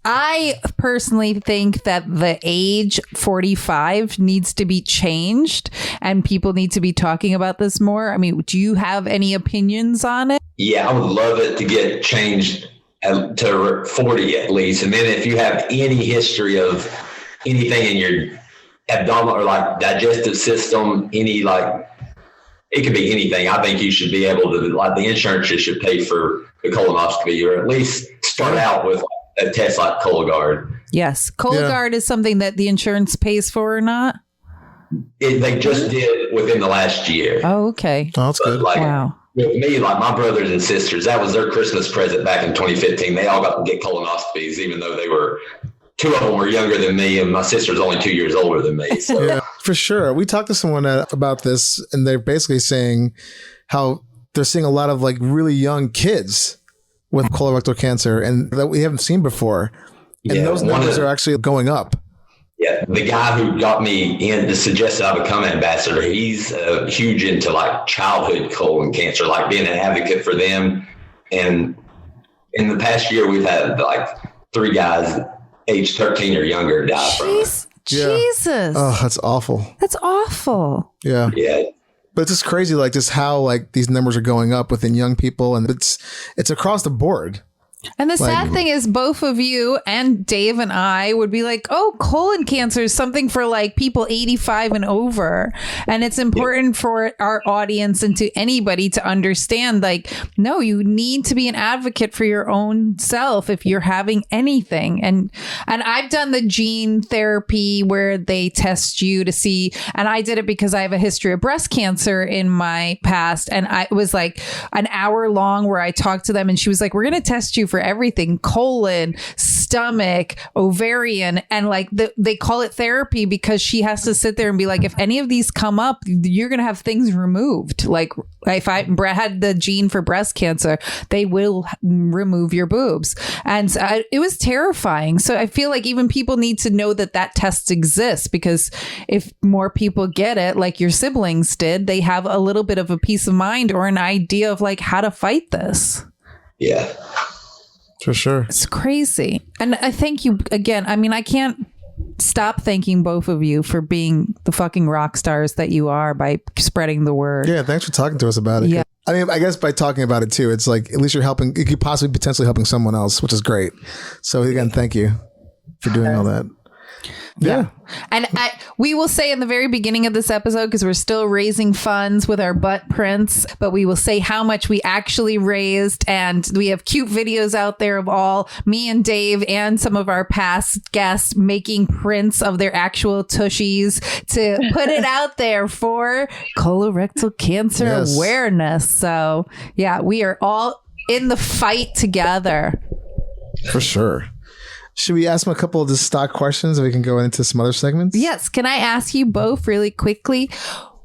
I personally think that the age 45 needs to be changed and people need to be talking about this more. I mean, do you have any opinions on it? Yeah, I would love it to get changed to 40 at least. And then if you have any history of anything in your abdominal or like digestive system, it could be anything. I think you should be able to, like the insurance should pay for the colonoscopy, or at least start out with a test like Cologuard. Yes. Cologuard is something that the insurance pays for or not? They just did within the last year. Oh, okay. Oh, that's good. Wow. With me, like my brothers and sisters, that was their Christmas present back in 2015. They all got to get colonoscopies, even though two of them were younger than me, and my sister's only 2 years older than me. So. Yeah, for sure. We talked to someone about this, and they're basically saying how they're seeing a lot of like really young kids with colorectal cancer, and that we haven't seen before. And those numbers are actually going up. Yeah, the guy who got me in to suggest that I become ambassador, he's huge into like childhood colon cancer, like being an advocate for them. And in the past year, we've had like 3 guys age 13 or younger die from it. Jesus. Oh, that's awful. That's awful. Yeah. Yeah. But it's just crazy, like just how like these numbers are going up within young people, and it's across the board. And the sad thing is both of you and Dave and I would be like, oh, colon cancer is something for like people 85 and over. And it's important for our audience and to anybody to understand, like, no, you need to be an advocate for your own self if you're having anything. And I've done the gene therapy where they test you to see, and I did it because I have a history of breast cancer in my past. And it was like an hour long where I talked to them and she was like, we're going to test you for everything, colon, stomach, ovarian, and like they call it therapy because she has to sit there and be like, if any of these come up, you're gonna have things removed. Like if I had the gene for breast cancer, they will remove your boobs. And it was terrifying. So I feel like even people need to know that test exists, because if more people get it, like your siblings did, they have a little bit of a peace of mind or an idea of like how to fight this. Yeah. For sure. It's crazy. And I thank you again. I mean, I can't stop thanking both of you for being the fucking rock stars that you are by spreading the word. Yeah, thanks for talking to us about it. Yeah. I mean, I guess by talking about it too, it's like at least you're helping, you could possibly potentially helping someone else, which is great. So again, thank you for doing all that. Yeah. And we will say in the very beginning of this episode, because we're still raising funds with our butt prints, but we will say how much we actually raised. And we have cute videos out there of all me and Dave and some of our past guests making prints of their actual tushies to put it out there for colorectal cancer awareness. So yeah, we are all in the fight together. For sure. Should we ask them a couple of the stock questions and we can go into some other segments? Yes. Can I ask you both really quickly,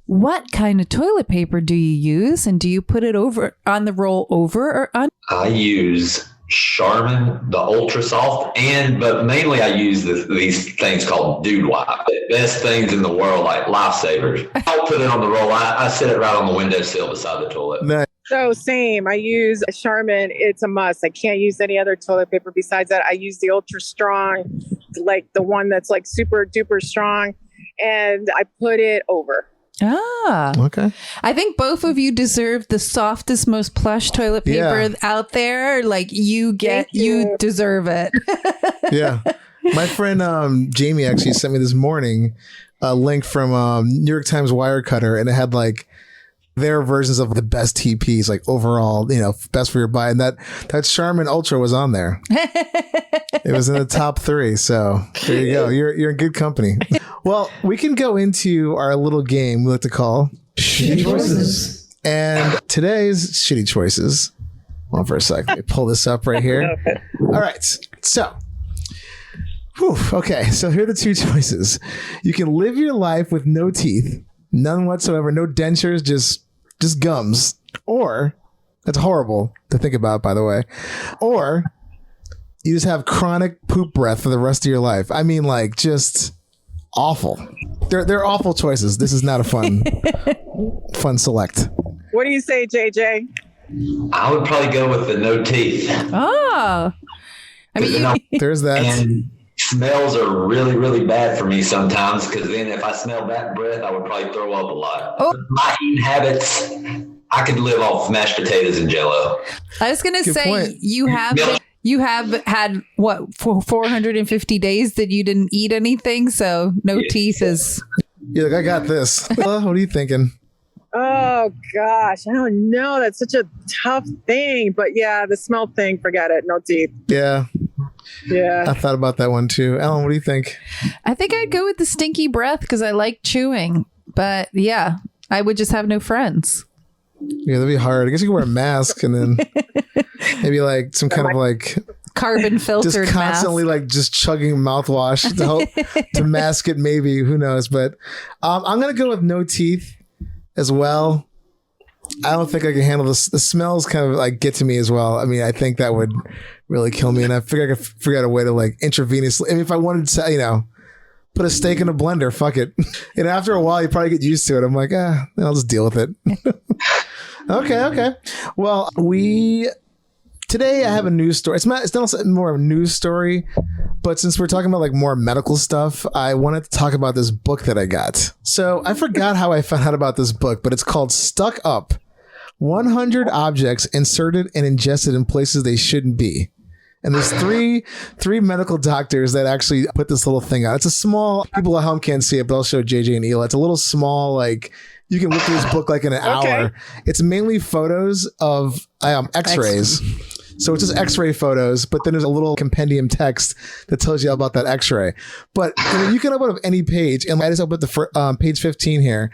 what kind of toilet paper do you use? And do you put it over on the roll over or on? I use Charmin, the Ultra Soft, but mainly I use these things called Dude Wipe. The best things in the world, like lifesavers. I'll put it on the roll. I set it right on the windowsill beside the toilet. Nice. So same. I use Charmin. It's a must. I can't use any other toilet paper besides that. I use the Ultra Strong, like the one that's like super duper strong, and I put it over. Ah, okay. I think both of you deserve the softest, most plush toilet paper out there. Like you deserve it. Yeah. My friend Jamie actually sent me this morning a link from New York Times Wirecutter, and it had like their versions of the best TPs, like overall, best for your butt. And that Charmin Ultra was on there. It was in the top 3. So there you go. You're in good company. Well, we can go into our little game we like to call Shitty Choices. And today's Shitty Choices. Hold on for a second. Let me pull this up right here. All right. So, okay. So here are the 2 choices. You can live your life with no teeth, none whatsoever, no dentures, just gums. Or, that's horrible to think about, by the way. Or you just have chronic poop breath for the rest of your life. I mean, like, just awful. They're awful choices. This is not a fun select. What do you say, JJ? I would probably go with the no teeth. Oh, I mean, there's that. And smells are really, really bad for me sometimes, because then if I smell that breath, I would probably throw up a lot. Oh. My eating habits, I could live off mashed potatoes and Jell-O. I was going to say, point. you have had, what, for 450 days that you didn't eat anything, so no teeth is... You're like, I got this. What are you thinking? Oh, gosh. I don't know. That's such a tough thing. But yeah, the smell thing, forget it. No teeth. Yeah. Yeah. I thought about that one too. Ellen, what do you think? I think I'd go with the stinky breath because I like chewing. But yeah, I would just have no friends. Yeah, that'd be hard. I guess you can wear a mask and then maybe like some kind of like carbon filtered just constantly mask. like just chugging mouthwash to help to mask it. Maybe, who knows? But I'm gonna go with no teeth as well. I don't think I can handle this. The smells kind of like get to me as well. I mean, I think that would really kill me. And I figure I could figure out a way to like intravenously. I mean, if I wanted to, put a steak in a blender, fuck it. And after a while, you probably get used to it. I'm like, I'll just deal with it. Okay. Well, today I have a news story. It's not more of a news story, but since we're talking about like more medical stuff, I wanted to talk about this book that I got. So I forgot how I found out about this book, but it's called Stuck Up: 100 Objects Inserted and Ingested in Places They Shouldn't Be. And there's three medical doctors that actually put this little thing out. It's a small, people at home can't see it, but I'll show JJ and Hila. It's a little small, like, you can look through this book like in an hour. It's mainly photos of x-rays. So it's just x-ray photos, but then there's a little compendium text that tells you about that x-ray. But you can open up any page, and I just opened up the page 15 here.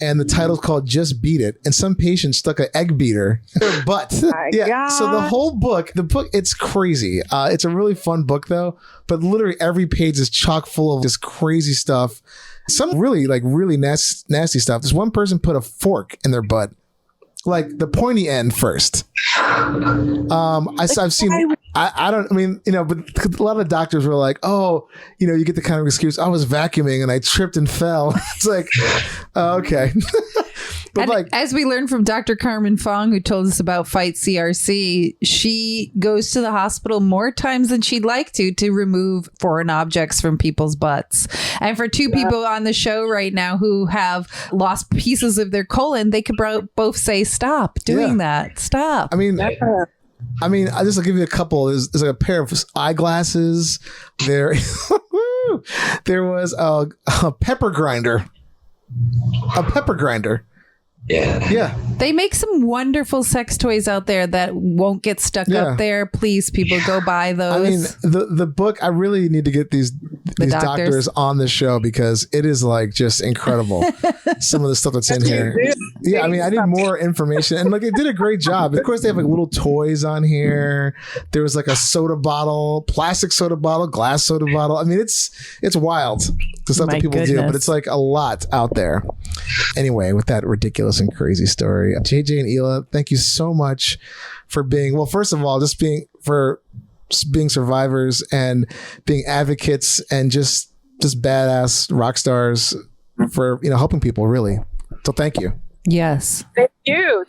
And the title's called Just Beat It. And some patient stuck an egg beater in their butt. Yeah. So the whole book, it's crazy. It's a really fun book though. But literally every page is chock full of this crazy stuff. Some really nasty stuff. This one person put a fork in their butt. Like the pointy end first. I've seen, but a lot of doctors were like, oh, you get the kind of excuse, I was vacuuming and I tripped and fell. It's like, okay. But and as we learned from Dr. Carmen Fong, who told us about Fight CRC, she goes to the hospital more times than she'd like to remove foreign objects from people's butts. And for two people on the show right now who have lost pieces of their colon, they could both say, stop doing that. Stop. I mean, I'll just give you a couple. There's like a pair of eyeglasses. There was a pepper grinder. A pepper grinder. Yeah. They make some wonderful sex toys out there that won't get stuck up there. Please, people, go buy those. I mean, the book, I really need to get these doctors on the show because it is like just incredible. Some of the stuff that's in here. Yeah, I mean, I need more information. And like, they did a great job. Of course, they have like little toys on here. There was like a soda bottle, plastic soda bottle, glass soda bottle. I mean, it's wild. The stuff that people do, but it's like a lot out there. Anyway, with that ridiculous and crazy story, JJ and Hila, thank you so much for being, well, first of all, just being survivors and being advocates and just let's rock stars for helping people, really. So thank you. Yes.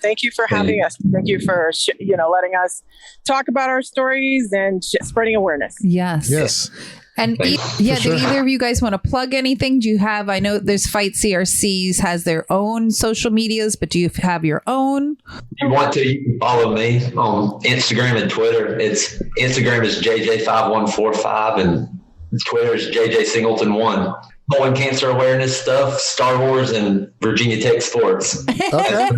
Thank you for having us. Thank you for letting us talk about our stories and spreading awareness. Yes. And do either of you guys want to plug anything? Do you have, I know there's Fight CRCs has their own social medias, but do you have your own? If you want to, you can follow me on Instagram and Twitter. Instagram is JJ5145 and Twitter is JJ Singleton 1. Colon cancer awareness stuff, Star Wars, and Virginia Tech sports. Okay.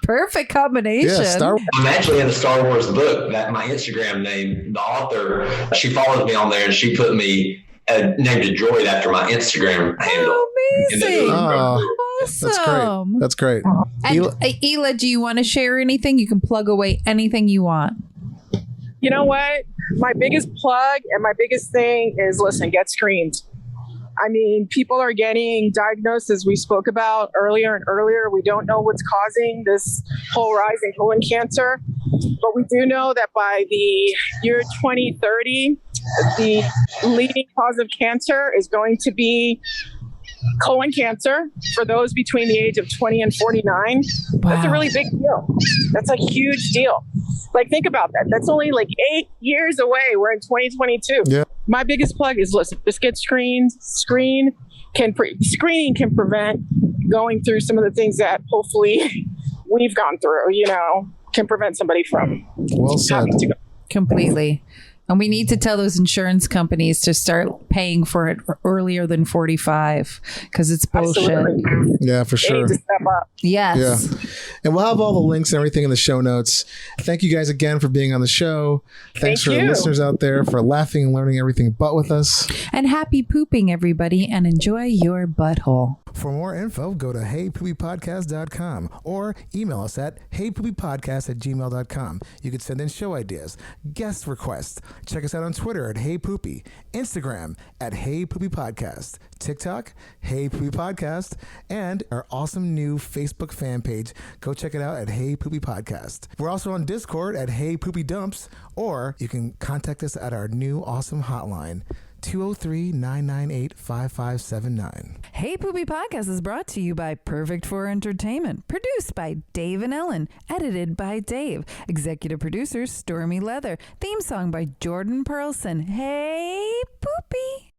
Perfect combination. Yeah, I'm actually in a Star Wars book. That my Instagram name, the author, she follows me on there, and she put me named a droid after my Instagram handle. Amazing! Awesome. That's great. And Hila, do you want to share anything? You can plug away anything you want. You know what? My biggest plug and my biggest thing is, listen, get screened. I mean, people are getting diagnosed, as we spoke about earlier and earlier. We don't know what's causing this whole rise in colon cancer, but we do know that by the year 2030, the leading cause of cancer is going to be colon cancer for those between the age of 20 and 49. Wow. That's a really big deal. That's a huge deal. Like, think about that. That's only like 8 years away. We're in 2022. Yeah. My biggest plug is, listen, just get screened. Screening can prevent going through some of the things that hopefully we've gone through, can prevent somebody from having to go. Completely. And we need to tell those insurance companies to start paying for it earlier than 45 because it's bullshit. Absolutely. Yeah, for sure. They need to step up. Yes. Yeah. And we'll have all the links and everything in the show notes. Thank you guys again for being on the show. Thanks for the listeners out there for laughing and learning everything but with us. And happy pooping, everybody, and enjoy your butthole. For more info, go to heypoopypodcast.com or email us at heypoopypodcast@gmail.com. You can send in show ideas, guest requests. Check us out on Twitter at heypoopy, Instagram at heypoopypodcast, TikTok, heypoopypodcast, and our awesome new Facebook fan page. Go check it out at heypoopypodcast. We're also on Discord at heypoopydumps, or you can contact us at our new awesome hotline, 203-998-5579. Hey Poopy Podcast is brought to you by Perfect for Entertainment. Produced by Dave and Ellen. Edited by Dave. Executive producers Stormy Leather. Theme song by Jordan Perlson. Hey Poopy.